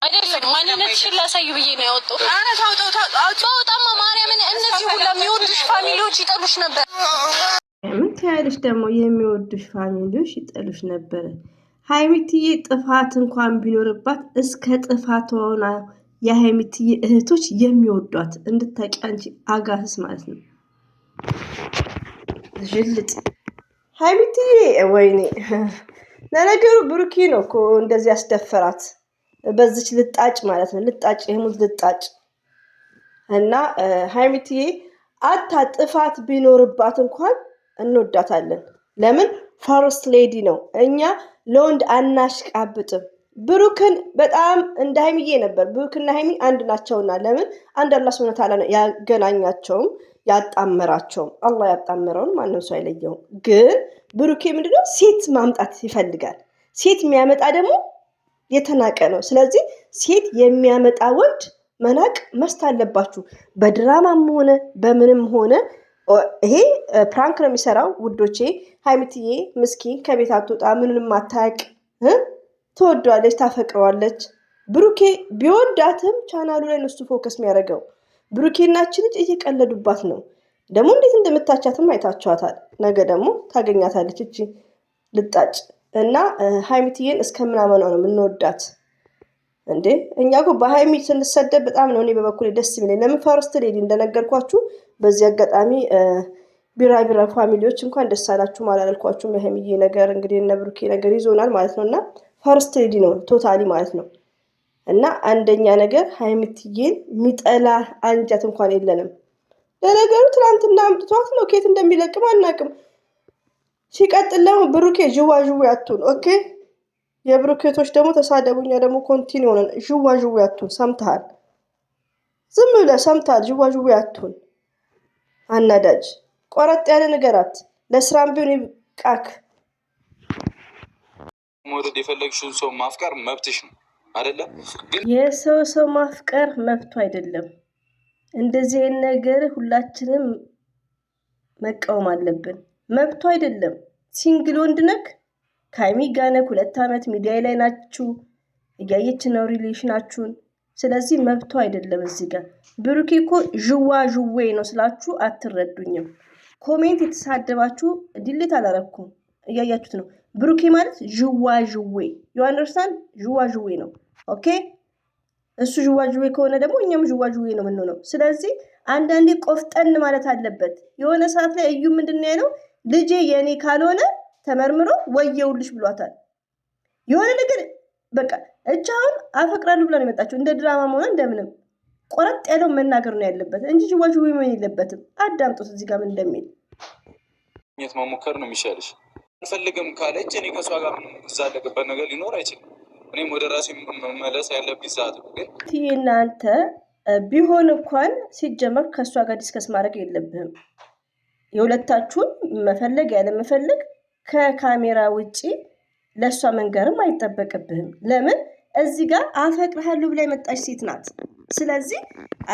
አይደለም ማንነትሽን ላሳይ ብዬ ነው ያወጣሁት። አረ ታውጣማ ማርያምን እነዚህ ሁላ የሚወዱሽ ፋሚሊዎች ይጠሉሽ ነበር። ምን ታያለሽ ደግሞ የሚወዱሽ ፋሚሊዎች ይጠሉሽ ነበር። ሀይሚትዬ ጥፋት እንኳን ቢኖርባት እስከ ጥፋቷ የሀይሚትዬ እህቶች የሚወዷት እንድታቂ አንቺ አጋስስ ማለት ነው። ጅልጥ ሀይሚትዬ ወይኔ ለነገሩ ብሩኬ ነው እኮ እንደዚህ ያስደፈራት በዚች ልጣጭ ማለት ነው። ልጣጭ የሙዝ ልጣጭ እና ሀይሚትዬ አታ ጥፋት ቢኖርባት እንኳን እንወዳታለን። ለምን ፈርስት ሌዲ ነው። እኛ ለወንድ አናሽቃብጥም። ብሩክን በጣም እንደ ሀይሚዬ ነበር። ብሩክና ሀይሚ አንድ ናቸውና ለምን አንድ አላህ ሱብሓነሁ ወተዓላ ያገናኛቸውም ያጣመራቸውም። አላህ ያጣመረውን ማንም ሰው አይለየውም። ግን ብሩኬ ምንድነው ሴት ማምጣት ይፈልጋል። ሴት የሚያመጣ ደግሞ የተናቀ ነው። ስለዚህ ሴት የሚያመጣ ወንድ መናቅ መስት አለባችሁ። በድራማም ሆነ በምንም ሆነ ይሄ ፕራንክ ነው የሚሰራው ውዶቼ። ሀይሚትዬ ምስኪን ከቤት አትወጣ፣ ምንም አታውቅ፣ ትወዷለች፣ ታፈቅረዋለች። ብሩኬ ቢወዳትም ቻናሉ ላይ እነሱ ፎከስ የሚያደርገው ብሩኬናችን ልጅ እየቀለዱባት ነው። ደግሞ እንዴት እንደምታቻትም አይታችኋታል። ነገ ደግሞ ታገኛታለች እቺ ልጣጭ እና ሀይሚትዬን እስከምናመኗ ነው የምንወዳት። እንዴ እኛ እኮ በሀይሚ ስንሰደብ በጣም ነው እኔ በበኩሌ ደስ የሚለኝ። ለምን ፈርስት ሌዲ እንደነገርኳችሁ። በዚህ አጋጣሚ ቢራ ፋሚሊዎች እንኳን ደስ አላችሁ አላልኳችሁም። የሀይሚዬ ነገር እንግዲህ እነ ብሩኬ ነገር ይዞናል ማለት ነው። እና ፈርስት ሌዲ ነው ቶታሊ ማለት ነው። እና አንደኛ ነገር ሀይሚትዬን የሚጠላ አንጀት እንኳን የለንም። ለነገሩ ትናንትና አምጥቷት ነው ኬት እንደሚለቅም አናቅም። ሲቀጥል ደግሞ ብሩኬ ዥዋዥዌ አቱን ኦኬ። የብሩኬቶች ደግሞ ተሳደቡኛ ደግሞ ኮንቲኒ ሆነን ዥዋዥዌ አቱን ሰምተሃል? ዝም ብለህ ሰምተሃል? ዥዋዥዌ አቱን አናዳጅ ቆረጥ ያለ ነገራት ለስራም ቢሆን ይብቃክ። መውደድ የፈለግሽውን ሰው ማፍቀር መብትሽ ነው አይደለ? የሰው ማፍቀር መብቱ አይደለም። እንደዚህ ነገር ሁላችንም መቃወም አለብን። መብቱ አይደለም። ሲንግል ወንድ ነክ ከሀይሚ ጋር ነክ 2 ዓመት ሚዲያ ላይ ናችሁ፣ እያየች ነው ሪሌሽናችሁን። ስለዚህ መብቱ አይደለም። እዚህ ጋር ብሩኬ እኮ ዥዋዥዌ ነው ስላችሁ አትረዱኝም። ኮሜንት የተሳደባችሁ ዲሊት አላረኩም፣ እያያችሁት ነው። ብሩኬ ማለት ዥዋዥዌ ዩ አንደርስታንድ? ዥዋዥዌ ነው። ኦኬ እሱ ዥዋዥዌ ከሆነ ደግሞ እኛም ዥዋዥዌ ነው የምንሆነው። ስለዚህ አንዳንዴ ቆፍጠን ማለት አለበት። የሆነ ሰዓት ላይ እዩ ምንድን ያለው ልጄ የኔ ካልሆነ ተመርምሮ ወየውልሽ ብሏታል። የሆነ ነገር በቃ እቻውን አፈቅራለሁ ብላ ነው የመጣችው። እንደ ድራማ መሆን እንደምንም ቆረጥ ያለው መናገር ነው ያለበት እንጂ ዥዋዥዌ መሆን የለበትም። አዳምጡት እዚህ ጋር ምን እንደሚል። የት መሞከር ነው የሚሻልሽ? አልፈልግም ካለች እኔ ከሷ ጋር ምንዛለቅበት ነገር ሊኖር አይችልም። እኔም ወደ ራሴ መመለስ ያለብኝ ሰዓት ነው። ግን እናንተ ቢሆን እንኳን ሲጀመር ከእሷ ጋር ዲስከስ ማድረግ የለብህም። የሁለታችሁን መፈለግ ያለ መፈለግ ከካሜራ ውጪ ለእሷ መንገርም አይጠበቅብህም። ለምን እዚህ ጋር አፈቅርሃለሁ ብላ የመጣች ሴት ናት። ስለዚህ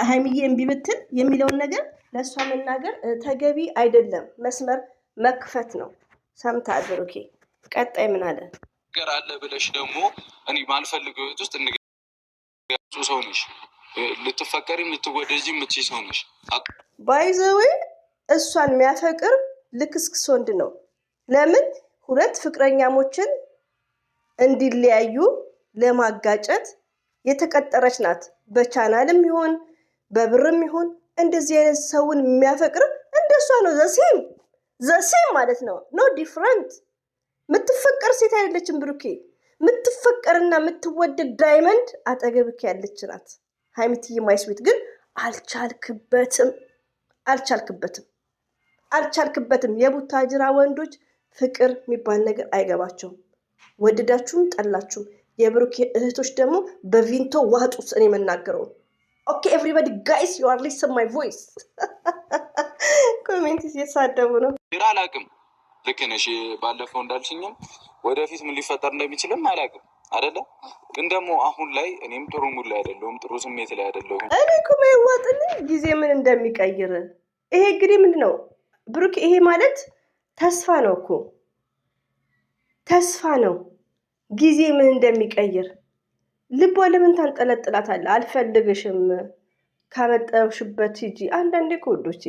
ሀይሚዬ እምቢ ብትል የሚለውን ነገር ለእሷ መናገር ተገቢ አይደለም። መስመር መክፈት ነው። ሰምተሃል ብሩኬ? ቀጣይ ምን አለ? ነገር አለ ብለሽ ደግሞ እኔ ማልፈልገው ህይወት ውስጥ እንገ ሰው ነሽ። ልትፈቀሪም ልትወደጂ የምትችይ ሰው ነሽ። ባይዘዌ እሷን የሚያፈቅር ልክስክስ ወንድ ነው። ለምን 2 ፍቅረኛሞችን እንዲለያዩ ለማጋጨት የተቀጠረች ናት። በቻናልም ይሆን በብርም ይሆን እንደዚህ አይነት ሰውን የሚያፈቅር እንደሷ ነው። ዘሴም ማለት ነው። ኖ ዲፍረንት። የምትፈቀር ሴት አይደለችም ብሩኬ። የምትፈቀርና የምትወደድ ዳይመንድ አጠገብክ ያለች ናት። ሀይሚትዬ ማይስዊት ግን አልቻልክበትም። የቡታጅራ ወንዶች ፍቅር የሚባል ነገር አይገባቸውም። ወደዳችሁም ጠላችሁም። የብሩኬ እህቶች ደግሞ በቪንቶ ዋጡት። እኔ የምናገረው ኦኬ ኤቭሪባዲ ጋይስ ዩ አር ሊስን ማይ ቮይስ። ኮሜንት እየተሳደቡ ነው። አላቅም። ልክ ነሽ። ባለፈው እንዳልሽኝም ወደፊት ምን ሊፈጠር እንደሚችልም አላቅም አይደለ? ግን ደግሞ አሁን ላይ እኔም ጥሩ ሙድ ላይ አይደለሁም፣ ጥሩ ስሜት ላይ አይደለሁም። እኔ እኮ ማይዋጥልኝ ጊዜ ምን እንደሚቀይር ይሄ እንግዲህ ምንድን ነው ብሩክ? ይሄ ማለት ተስፋ ነው እኮ ተስፋ ነው። ጊዜ ምን እንደሚቀይር ልቧ ለምን ታንጠለጥላታለህ? አልፈልግሽም ካመጣሽበት ሂጂ። አንዳንዴ ከወዶቼ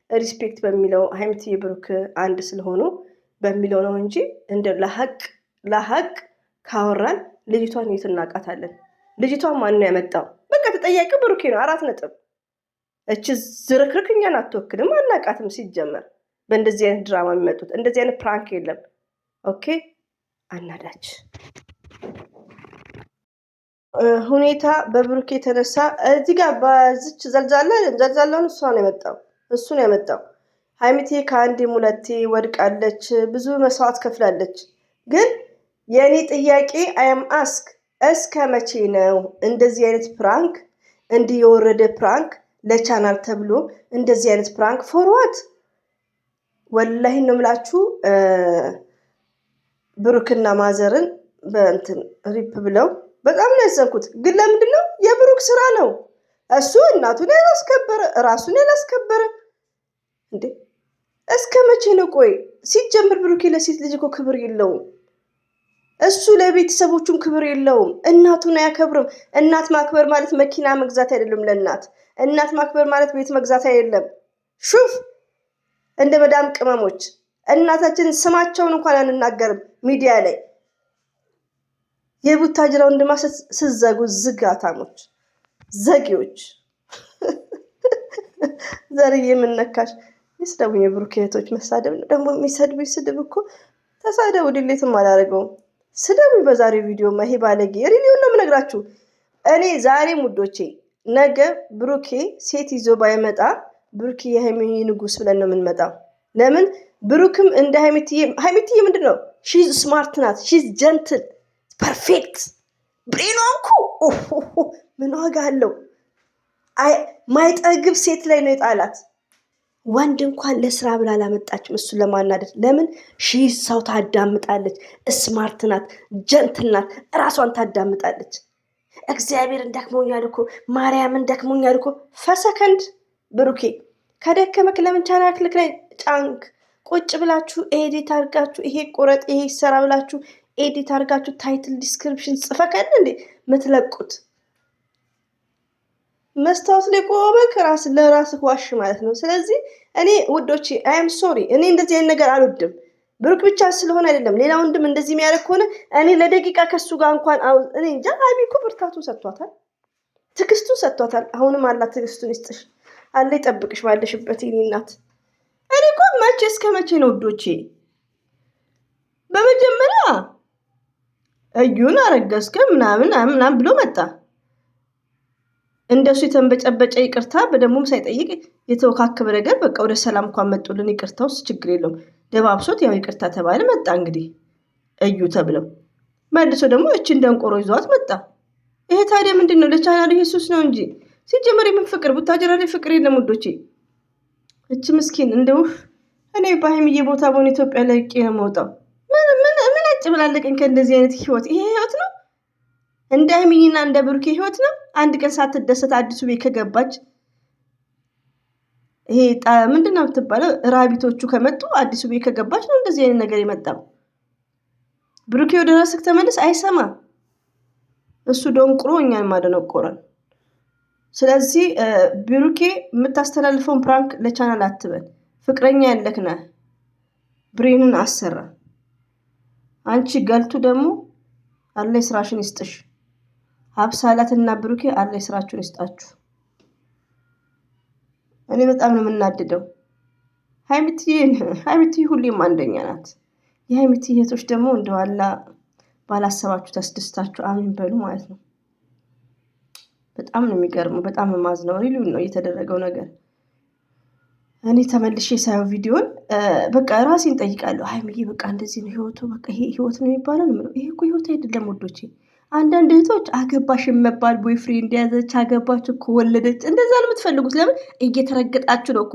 ሪስፔክት በሚለው ሀይሚትዬ ብሩክ አንድ ስለሆኑ በሚለው ነው እንጂ እንደ ለሀቅ ካወራን ልጅቷን የት እናውቃታለን? ልጅቷን ማን ነው ያመጣው? በቃ ተጠያቂ ብሩኬ ነው። 4 ነጥብ። እቺ ዝርክርክ እኛን አትወክልም፣ አናውቃትም። ሲጀመር በእንደዚህ አይነት ድራማ የሚመጡት እንደዚህ አይነት ፕራንክ የለም። ኦኬ አናዳች ሁኔታ በብሩኬ የተነሳ እዚህ ጋር በዚች ዘልዛላውን እሱ ነው ያመጣው። ሀይሚቴ ከአንዴም ሁለቴ ወድቃለች፣ ብዙ መስዋዕት ከፍላለች። ግን የእኔ ጥያቄ አያም አስክ እስከ መቼ ነው እንደዚህ አይነት ፕራንክ፣ እንዲህ የወረደ ፕራንክ ለቻናል ተብሎ እንደዚህ አይነት ፕራንክ ፎርዋት? ወላሂ ነው የምላችሁ። ብሩክና ማዘርን በእንትን ሪፕ ብለው በጣም ነው ያዘንኩት። ግን ለምንድን ነው? የብሩክ ስራ ነው። እሱ እናቱን ያላስከበረ ራሱን ያላስከበረ እንዴ! እስከ መቼ ነው? ቆይ ሲጀምር ብሩክ ለሴት ልጅ እኮ ክብር የለውም። እሱ ለቤተሰቦቹም ክብር የለውም። እናቱን አያከብርም። እናት ማክበር ማለት መኪና መግዛት አይደለም። ለእናት እናት ማክበር ማለት ቤት መግዛት አይደለም። ሹፍ እንደ መዳም ቅመሞች እናታችን ስማቸውን እንኳን አንናገርም ሚዲያ ላይ። የቡታጅራው እንደማ ስዘጉ ዝጋታሞች፣ ዘጊዎች። ዘርዬ የምነካሽ ይስደቡኝ። የብሩክ እህቶች መሳደብ ነው ደግሞ የሚሰድቡ ስድብ እኮ ተሳደቡ። ድሌትም አላደረገውም። ስደቡኝ በዛሬው ቪዲዮ። ይሄ ባለጌ ሪሊውን ነው የምነግራችሁ። እኔ ዛሬ ሙዶቼ ነገ ብሩኬ ሴት ይዞ ባይመጣ ብሩኬ የሃይሚዬ ንጉስ ብለን ነው የምንመጣው። ለምን ብሩክም እንደ ሃይሚትዬ ምንድን ነው ሺዝ ስማርት ናት፣ ሺዝ ጀንትል ፐርፌክት። ብሬኗንኩ ምን ዋጋ አለው? ማይጠግብ ሴት ላይ ነው የጣላት። ወንድ እንኳን ለስራ ብላ አላመጣችም እሱን ለማናደድ። ለምን ሺዝ ሰው ታዳምጣለች፣ ስማርት ናት፣ ጀንትል ናት፣ እራሷን ታዳምጣለች። እግዚአብሔርን ደክሞኛል እኮ ማርያምን ደክሞኛል እኮ ፈሰከንድ ብሩኬ ከደከመክ ለምን ቻናክልክ ላይ ጫንክ ቁጭ ብላችሁ ኤዲት አድርጋችሁ ይሄ ቁረጥ ይሄ ይሰራ ብላችሁ ኤዲት አድርጋችሁ ታይትል ዲስክሪፕሽን ጽፈከን እንዴ ምትለቁት? መስታወት ላይ ቆመክ ራስ ለራስህ ዋሽ ማለት ነው። ስለዚህ እኔ ውዶቼ አም ሶሪ፣ እኔ እንደዚህ አይነት ነገር አልወድም። ብሩክ ብቻ ስለሆነ አይደለም፣ ሌላ ወንድም እንደዚህ የሚያደርግ ከሆነ እኔ ለደቂቃ ከሱ ጋር እንኳን እኔ እንጃ። ሀይሚ እኮ ብርታቱን ሰጥቷታል፣ ትዕግስቱን ሰጥቷታል። አሁንም አላት፣ ትዕግስቱን ይስጥሽ፣ አለ ይጠብቅሽ ባለሽበት የኔ እናት። እኔ እኮ መቼ እስከ መቼ ነው ውዶቼ? በመጀመሪያ እዩን አረገዝከ ምናምን ብሎ መጣ። እንደሱ የተንበጨበጨ ይቅርታ በደንቡም ሳይጠይቅ የተወካከበ ነገር በቃ ወደ ሰላም እንኳን መጡልን። ይቅርታውስ ችግር የለውም ደባብሶት ያው ይቅርታ ተባለ መጣ። እንግዲህ እዩ ተብለው መልሶ ደግሞ እችን ደንቆሮ ይዟት መጣ። ይሄ ታዲያ ምንድን ነው? ለቻናሉ ኢየሱስ ነው እንጂ ሲጀመር የምን ፍቅር? ቡታጀራ ላይ ፍቅር የለም ውዶቼ። እች ምስኪን እንደው እኔ በሀይሚዬ ቦታ በሆነ ኢትዮጵያ ላይ ነው የምወጣው። ምን አጭብላለቀኝ ከእንደዚህ አይነት ህይወት። ይሄ ህይወት ነው? እንደ ሀይሚዬና እንደ ብሩኬ ህይወት ነው? አንድ ቀን ሳትደሰት አዲሱ ቤት ከገባች ይሄ ምንድን ነው የምትባለው? ራቢቶቹ ከመጡ አዲሱ ቤት ከገባች ነው እንደዚህ አይነት ነገር የመጣው። ብሩኬ ወደ ራስህ ተመለስ አይሰማ። እሱ ደንቁሮ እኛን ማደነቆረን። ስለዚህ ብሩኬ የምታስተላልፈውን ፕራንክ ለቻናል አትበል። ፍቅረኛ ያለክ ነህ፣ ብሬንን አሰራ። አንቺ ገልቱ ደግሞ አለ ስራሽን ይስጥሽ። ሀብሳላትና ብሩኬ አለ ስራችሁን ይስጣችሁ። እኔ በጣም ነው የምናድደው። ሀይሚትዬ ሁሌም አንደኛ ናት። የሀይሚትዬ እህቶች ደግሞ እንደዋላ ባላሰባችሁ ተስደስታችሁ አሜን በሉ ማለት ነው። በጣም ነው የሚገርመው። በጣም ማዝነው ሪሊውን ነው የተደረገው ነገር። እኔ ተመልሼ ሳየው ቪዲዮን በቃ ራሴን ጠይቃለሁ። ሀይሚዬ በቃ እንደዚህ ነው ህይወቱ፣ በቃ ይሄ ህይወት ነው ይባላል። ይሄ እኮ ህይወት አይደለም ወዶቼ። አንዳንድ እህቶች አገባሽ የመባል ቦይፍሬንድ ያዘች፣ አገባች እኮ ወለደች፣ እንደዛ ነው የምትፈልጉት። ለምን እየተረገጣችሁ ነው እኮ።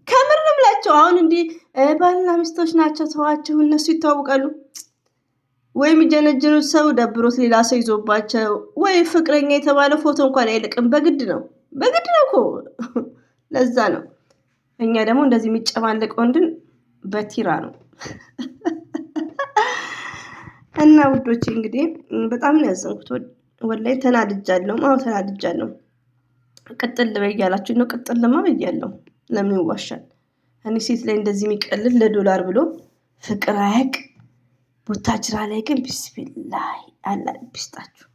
ከምር ነው የምላቸው። አሁን እንዲህ ባልና ሚስቶች ናቸው ተዋቸው፣ እነሱ ይታወቃሉ። ወይ የሚጀነጅኑት ሰው ደብሮት ሌላ ሰው ይዞባቸው፣ ወይ ፍቅረኛ የተባለ ፎቶ እንኳን አይልቅም። በግድ ነው እኮ። ለዛ ነው እኛ ደግሞ እንደዚህ የሚጨማለቅ ወንድን በቲራ ነው። እና ውዶቼ እንግዲህ በጣም ነው ያዘንኩት። ወላሂ ተናድጃለሁ። አዎ ተናድጃለሁ። ቅጥል በይ እያላችሁ ነው። ቅጥልማ ብያለሁ። ለምን ይዋሻል? እኔ ሴት ላይ እንደዚህ የሚቀልል ለዶላር ብሎ ፍቅር አያቅ። ቡታጅራ ላይ ግን ቢስሚላህ አላ ቢስጣችሁ።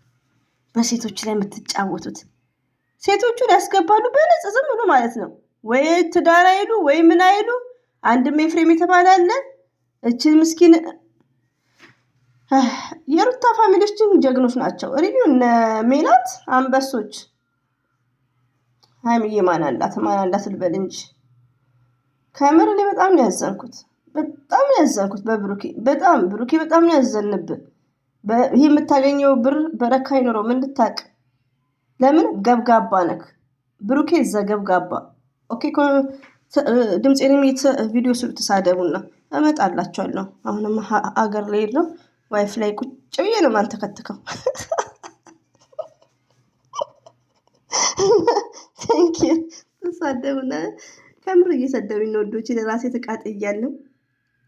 በሴቶች ላይ የምትጫወቱት ሴቶቹን ያስገባሉ በነጽ ዝም ብሎ ማለት ነው። ወይ ትዳር አይሉ ወይ ምን አይሉ። አንድም ኤፍሬም የተባለ አለ። እችን ምስኪን የሩታ ፋሚሊዎች ጀግኖች ናቸው። ሪቪው እነ ሜላት አንበሶች። ሀይሚዬ ማን አላት ልበል እንጂ ከምር እኔ በጣም ነው ያዘንኩት። በብሩኬ ብሩኬ በጣም ነው ያዘንብህ። ይህ የምታገኘው ብር በረካ አይኖረው። ምን ልታቅ? ለምን ገብጋባ ነክ ብሩኬ እዛ ገብጋባ። ኦኬ ድምፄንም ቪዲዮ ስሩ ተሳደቡና እመጣላችኋለሁ። አሁንም አገር ላይ ነው ዋይፍ ላይ ቁጭ ብዬ ነው ማንተከትከው። ቴንኪዩ ተሳደቡና ከምር እየሰደቡኝ ነው ወዶች። ለራሴ ተቃጥያለሁ።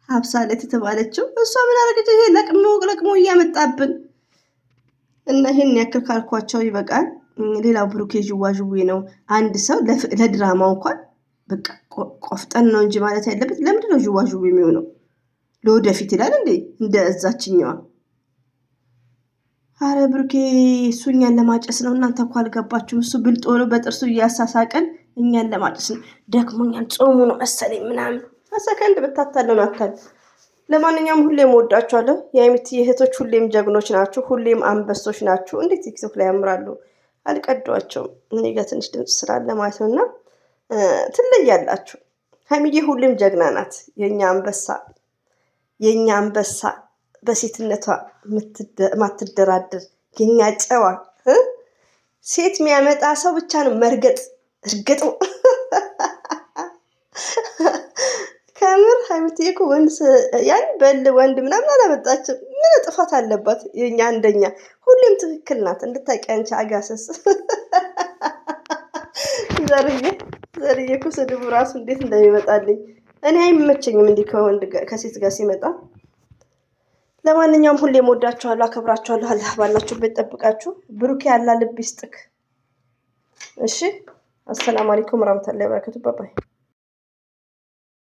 ሀብሳ ላይ ተተባለችው እሷ ምን አደረገች? ይሄ ለቅሞ እያመጣብን እና ይሄን ያክል ካልኳቸው ይበቃል። ሌላው ብሩኬ ዥዋዥዌ ነው። አንድ ሰው ለድራማው እንኳን በቃ ቆፍጠን ነው እንጂ ማለት ያለበት። ለምንድን ነው ዥዋዥዌ የሚሆነው? ለወደፊት ይላል እንዴ እንደ እዛችኛዋ። አረ ብሩኬ እሱ እኛን ለማጨስ ነው። እናንተ እኮ አልገባችሁም። እሱ ብልጦ ነው በጥርሱ እያሳሳቀን እኛን ለማጨስ ነው። ደክሞኛል ጾሙ ነው መሰለኝ ምናምን ሰከንድ ብታታለን አታል። ለማንኛውም ሁሌም ወዳችኋለሁ። የሀይሚቲ እህቶች ሁሌም ጀግኖች ናችሁ፣ ሁሌም አንበሶች ናችሁ። እንዴት ቲክቶክ ላይ ያምራሉ። አልቀዷቸውም። እኔ ጋር ትንሽ ድምፅ ስላለ ማለት ነው። እና ትለያላችሁ። ሀይሚዬ ሁሌም ጀግና ናት። የኛ አንበሳ በሴትነቷ ማትደራደር የኛ ጨዋ ሴት የሚያመጣ ሰው ብቻ ነው መርገጥ እርግጡ። ከምር ሀይሚዬ እኮ ወንድ ምናምን አላመጣችም። ምን ጥፋት አለባት? የኛ አንደኛ ሁሌም ትክክል ናት። እንድታውቂ አንቺ አጋሰስ ዘርዬ እኮ ስድቡ ራሱ እንዴት እንደሚመጣልኝ እኔ አይመቸኝም እንዲህ ከሴት ጋር ሲመጣ። ለማንኛውም ሁሌም ወዳችኋለሁ፣ አከብራችኋለሁ። አላህ ባላችሁበት ጠብቃችሁ። ብሩኬ ያላ ልብ ይስጥክ። እሺ፣ አሰላሙ አለይኩም ወራህመቱላሂ ወበረካቱ። ባባይ